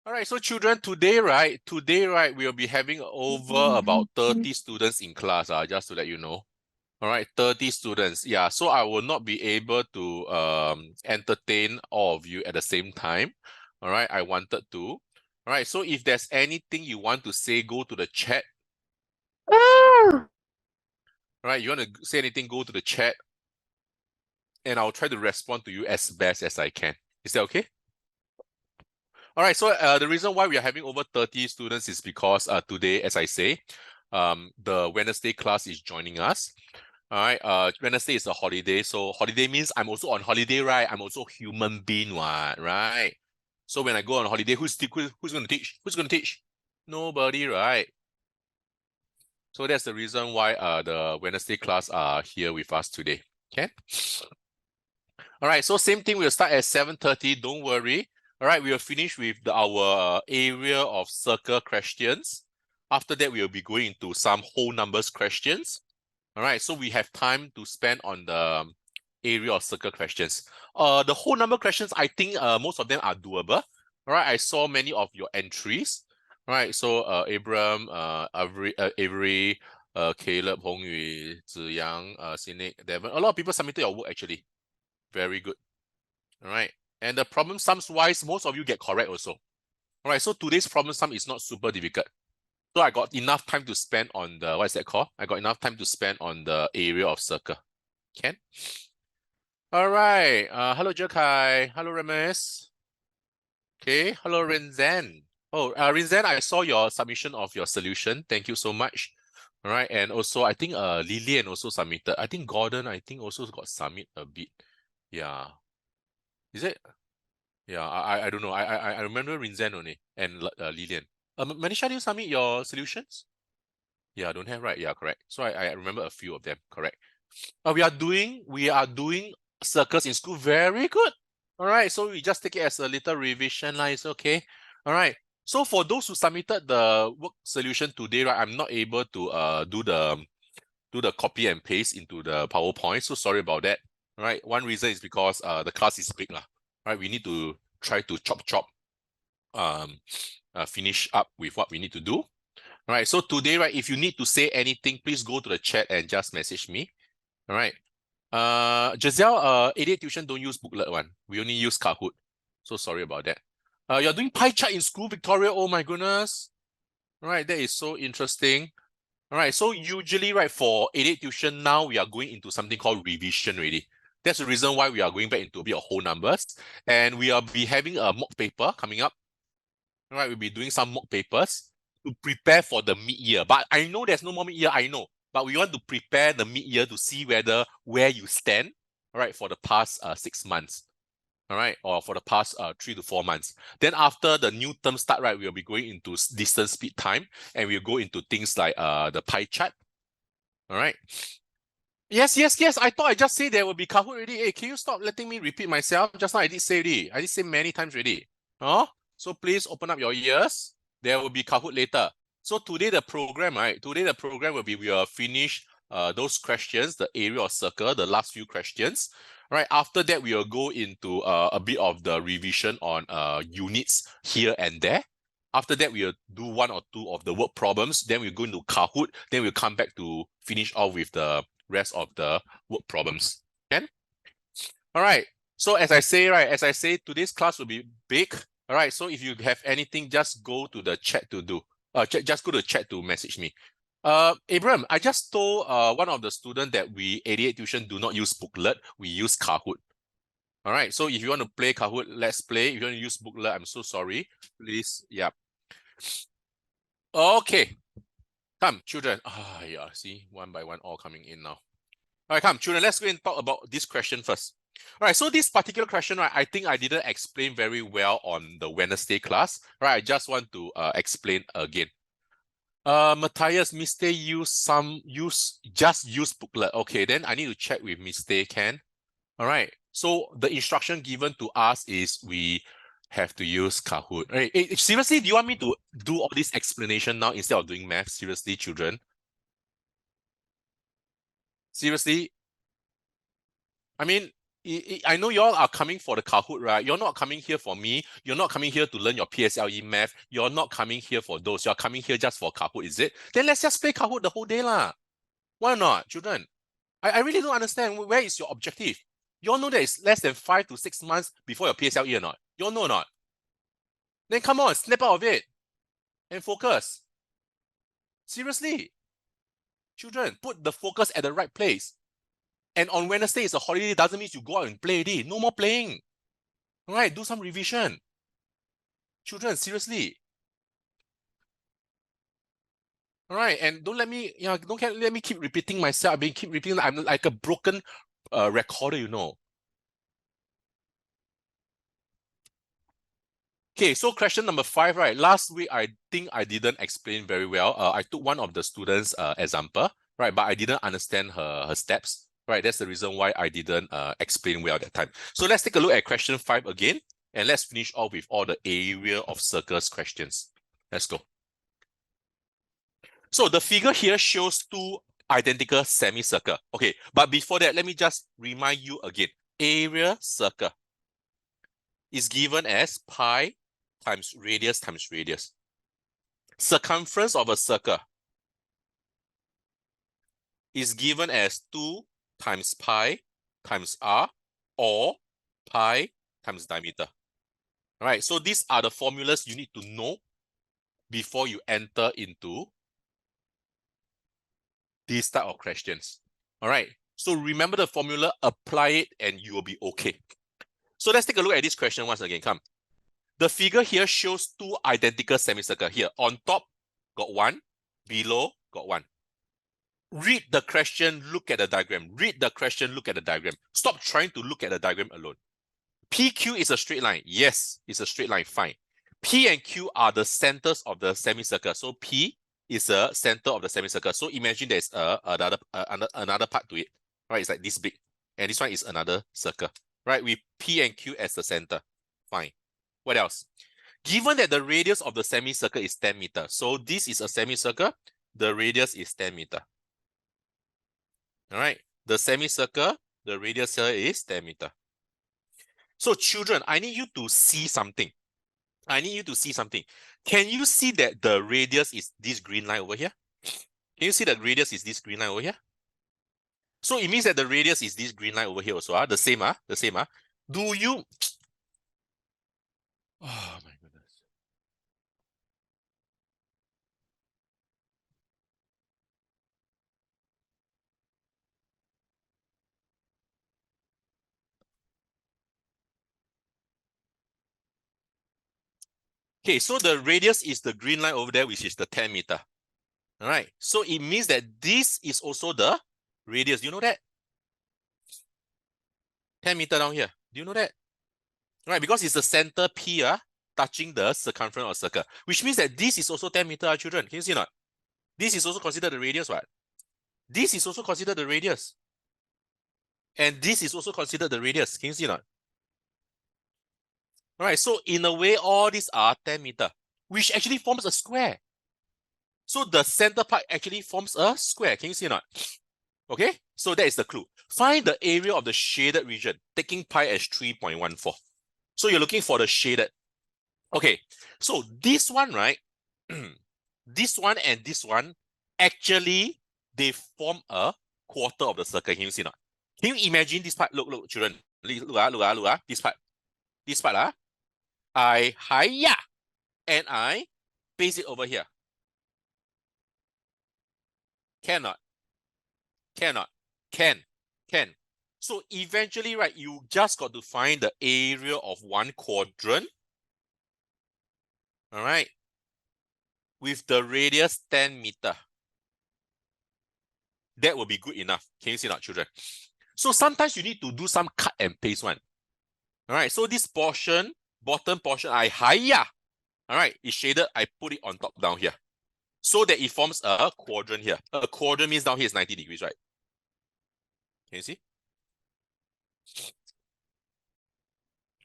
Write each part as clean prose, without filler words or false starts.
All right, so children, today, we'll be having over about 30 students in class, just to let you know. All right, 30 students. Yeah, so I will not be able to entertain all of you at the same time. All right, I wanted to. All right, so if there's anything you want to say, go to the chat. All right, you want to say anything, go to the chat. And I'll try to respond to you as best as I can. Is that okay? All right, so the reason why we are having over 30 students is because today, as I say, the Wednesday class is joining us. All right, Wednesday is a holiday, so holiday means I'm also on holiday, right? I'm also human being, right? So when I go on holiday, who's going to teach? Who's going to teach? Nobody, right? So that's the reason why the Wednesday class are here with us today. Okay. All right, so same thing. We'll start at 7:30. Don't worry. All right, we will finish with our area of circle questions. After that, we will be going into some whole numbers questions. All right, so we have time to spend on the area of circle questions. The whole number questions, I think most of them are doable. All right, I saw many of your entries. All right, so Abram, Avery, Caleb, Hong Yu, Ziyang, Sinek, Devon. A lot of people submitted your work actually. Very good. All right, and the problem sums wise, most of you get correct also. All right, so today's problem sum is not super difficult. So I got enough time to spend on the, what is that called? I got enough time to spend on the area of circle. Can? All right. Hello, Jerkai. Hello, Ramesh. Okay. Hello, Rinzan. Oh, Rinzan, I saw your submission of your solution. Thank you so much. All right. And also, I think Lillian also submitted. I think Gordon, I think also got submit a bit. Yeah. Is it? Yeah, I don't know. I remember Rinzan only and Lillian. Manisha, did you submit your solutions? Yeah, don't have, right? Yeah, correct. So I remember a few of them, correct. We are doing circles in school. Very good. All right, so we just take it as a little revision, like it's okay. All right. So for those who submitted the work solution today, right, I'm not able to do the copy and paste into the PowerPoint. So sorry about that. All right. One reason is because the class is big, lah. Right. We need to try to chop finish up with what we need to do. All right. So today, right, if you need to say anything, please go to the chat and just message me. All right. Giselle, 88 Tuition don't use booklet one. We only use Kahoot. So sorry about that. You're doing pie chart in school, Victoria. Oh my goodness. All right, that is so interesting. All right, so usually, right, for 88 Tuition, now we are going into something called revision already. That's the reason why we are going back into a bit of whole numbers. And we will be having a mock paper coming up. All right, we'll be doing some mock papers to prepare for the mid-year. But I know there's no more mid-year, I know. But we want to prepare the mid-year to see where you stand, all right, for the past 6 months, all right, or for the past 3 to 4 months. Then after the new term start, right, we'll be going into distance, speed, time, and we'll go into things like the pie chart, all right. Yes. I thought I just said there will be Kahoot already. Hey, can you stop letting me repeat myself? Just now I did say already. I did say many times already. Oh, so please open up your ears. There will be Kahoot later. So today the program, right? Today the program will be we will finish those questions, the area of circle, the last few questions. Right. After that, we will go into a bit of the revision on units here and there. After that, we'll do 1 or 2 of the work problems. Then we'll go into Kahoot. Then we'll come back to finish off with the rest of the work problems. Can? All right. So as I say, today's class will be big. All right. So if you have anything, just go to the chat to do. Just go to the chat to message me. Abram, I just told one of the students that we 88 Tuition do not use booklet. We use Kahoot. All right. So if you want to play Kahoot, let's play. If you want to use booklet, I'm so sorry. Please, yeah. Okay. Come, children. Yeah, see, one by one, all coming in now. All right, come, children, let's go and talk about this question first. All right, so this particular question, right, I think I didn't explain very well on the Wednesday class. All right, I just want to explain again. Matthias, Miss Tay just use booklet. Okay, then I need to check with Miss Tay, can? All right, so the instruction given to us is we have to use Kahoot. Hey, seriously, do you want me to do all this explanation now instead of doing math? Seriously, children? Seriously? I mean, I know y'all are coming for the Kahoot, right? You're not coming here for me. You're not coming here to learn your PSLE math. You're not coming here for those. You're coming here just for Kahoot, is it? Then let's just play Kahoot the whole day lah. Why not, children? I really don't understand. Where is your objective? You all know that it's less than 5 to 6 months before your PSLE or not? You all know or not? Then come on, snap out of it and focus. Seriously. Children, put the focus at the right place. And on Wednesday, it's a holiday, doesn't mean you go out and play already. No more playing. All right, do some revision. Children, seriously. All right, and don't let me, don't let me keep repeating myself. I've been keep repeating. I'm like a broken recorder, you know. Okay, so question number 5, right? Last week, I think I didn't explain very well. I took one of the students' example, right? But I didn't understand her steps, right? That's the reason why I didn't explain well that time. So let's take a look at question 5 again, and let's finish off with all the area of circles questions. Let's go. So the figure here shows 2 identical semicircle. Okay, but before that, let me just remind you again. Area circle is given as pi times radius times radius. Circumference of a circle is given as 2 times pi times r, or pi times diameter. All right, so these are the formulas you need to know before you enter into these type of questions. All right, so remember the formula, apply it, and you will be okay. So let's take a look at this question once again. Come. The figure here shows 2 identical semicircles. Here, on top, got 1. Below, got 1. Read the question, look at the diagram. Read the question, look at the diagram. Stop trying to look at the diagram alone. PQ is a straight line. Yes, it's a straight line. Fine. P and Q are the centers of the semicircle. So P is the center of the semicircle. So imagine there's another part to it. Right, it's like this big. And this one is another circle. Right, with P and Q as the center. Fine. What else? Given that the radius of the semicircle is 10 meters. So this is a semicircle. The radius is 10 meters. All right. The semicircle, the radius here is 10 meters. So children, I need you to see something. I need you to see something. Can you see that the radius is this green line over here? Can you see that radius is this green line over here? So it means that the radius is this green line over here also. The same. The same. Do you... Oh my goodness. Okay, so the radius is the green line over there, which is the 10 meter. All right, so it means that this is also the radius. Do you know that? 10 meter down here. Do you know that? All right, because it's the center P touching the circumference of circle, which means that this is also 10 meter, children. Can you see or not? This is also considered the radius, what? This is also considered the radius. And this is also considered the radius. Can you see or not? All right, so in a way, all these are 10 meter, which actually forms a square. So the center part actually forms a square. Can you see or not? Okay, so that is the clue. Find the area of the shaded region, taking pi as 3.14. So you're looking for the shaded. Okay, so this one, right? This one and this one, actually, they form a quarter of the circle. Can you see or not? Can you imagine this part? Look, children. Look, this part. This part, I hiya, and I paste it over here. Cannot. Can. So eventually, right, you just got to find the area of one quadrant. All right. With the radius 10 meter. That will be good enough. Can you see that, children? So sometimes you need to do some cut and paste one. All right. So this portion, bottom portion, I higher. All right. It's shaded. I put it on top down here. So that it forms a quadrant here. A quadrant means down here is 90 degrees, right? Can you see?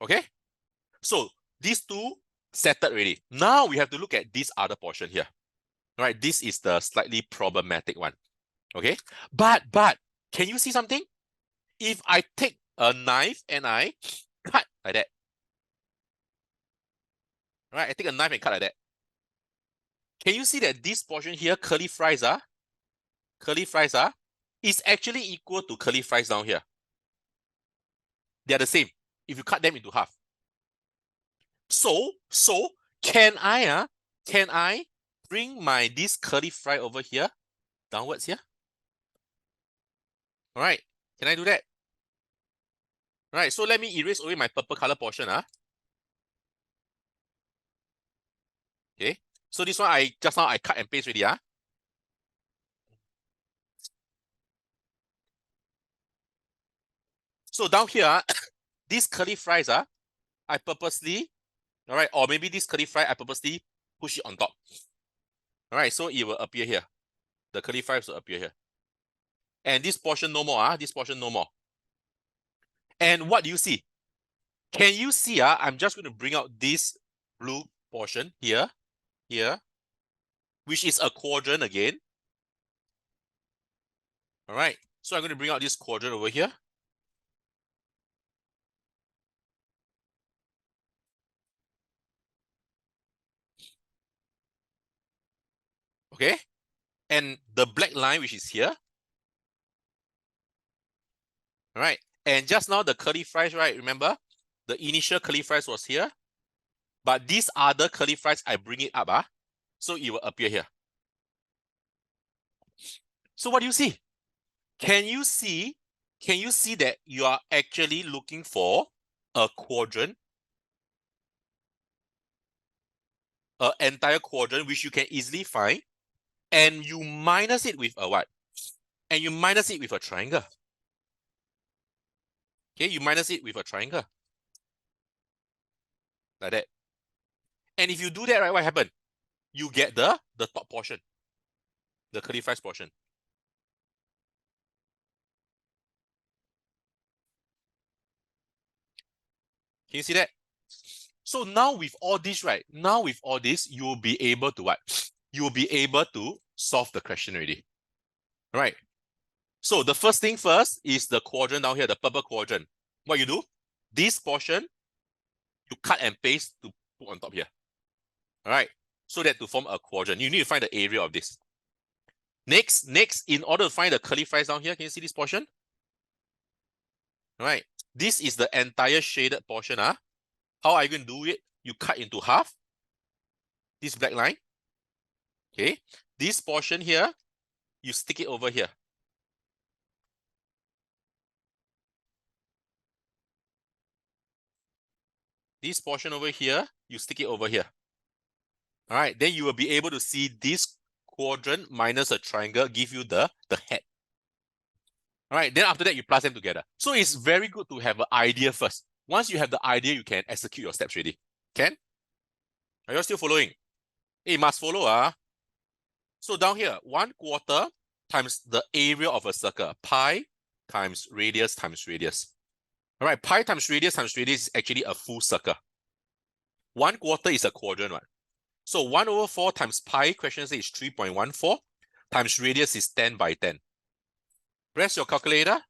Okay. So these two settled already. Now we have to look at this other portion here. All right. This is the slightly problematic one. Okay. But can you see something? If I take a knife and I cut like that. Right? I take a knife and cut like that. Can you see that this portion here, curly fries, is actually equal to curly fries down here. They are the same if you cut them into half. So can I bring my this curly fry over here downwards here? All right, can I do that? All right, so let me erase away my purple color portion. Okay, so this one I just now I cut and paste already. So down here, these curly fries I purposely, all right, or maybe this curly fry I purposely push it on top. All right, so it will appear here. The curly fries will appear here. And this portion no more, this portion no more. And what do you see? Can you see, I'm just going to bring out this blue portion here, which is a quadrant again. All right, so I'm going to bring out this quadrant over here. Okay, and the black line, which is here. All right, and just now the curly fries, right? Remember, the initial curly fries was here, but these other curly fries, I bring it up, so it will appear here. So what do you see? Can you see that you are actually looking for a quadrant, an entire quadrant, which you can easily find, and you minus it with a what? And you minus it with a triangle. Okay, you minus it with a triangle. Like that. And if you do that, right, what happened? You get the top portion, the curly fries portion. Can you see that? So now with all this, right? Now with all this, you will be able to what? You will be able to solve the question already. All right. So the first thing first is the quadrant down here, the purple quadrant. What you do? This portion, you cut and paste to put on top here. All right. So that to form a quadrant, you need to find the area of this. Next, in order to find the curly fries down here, can you see this portion? All right. This is the entire shaded portion. How are you going to do it? You cut into half. This black line. Okay. This portion here, you stick it over here. This portion over here, you stick it over here. All right. Then you will be able to see this quadrant minus a triangle give you the head. All right. Then after that, you plus them together. So it's very good to have an idea first. Once you have the idea, you can execute your steps ready. Can? Are you still following? Hey, must follow. So down here, 1/4 times the area of a circle, pi times radius times radius. All right, pi times radius is actually a full circle. 1/4 is a quadrant, right? So 1/4 times pi, question says is 3.14, times radius is 10 by 10. Press your calculator.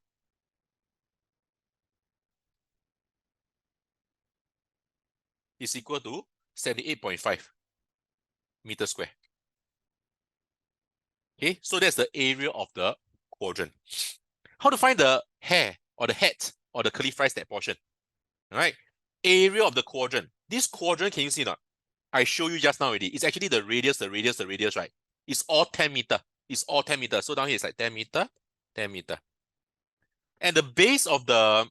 Is equal to 78.5 meters square. Okay, so that's the area of the quadrant. How to find the hair or the head or the curly fries, that portion? All right, area of the quadrant. This quadrant, can you see not? I show you just now already. It's actually the radius, right? It's all 10 meter. It's all 10 meter. So down here it's like 10 meter, 10 meter. And the base of the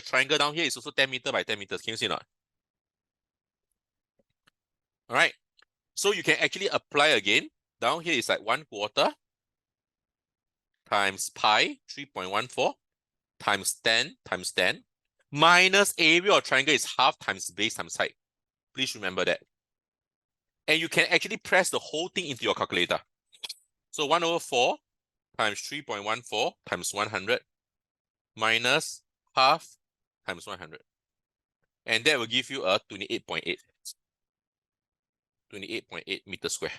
triangle down here is also 10 meter by 10 meters. Can you see not? All right. So you can actually apply again. Down here is like 1/4 times pi, 3.14, times 10 times 10, minus area of triangle is half times base times height. Please remember that. And you can actually press the whole thing into your calculator. So 1/4 times 3.14 times 100 minus half times 100. And that will give you a 28.8. 28.8 meters square.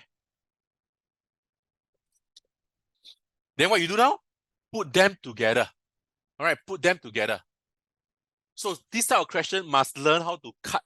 Then what you do now? Put them together. All right, put them together. So this type of question must learn how to cut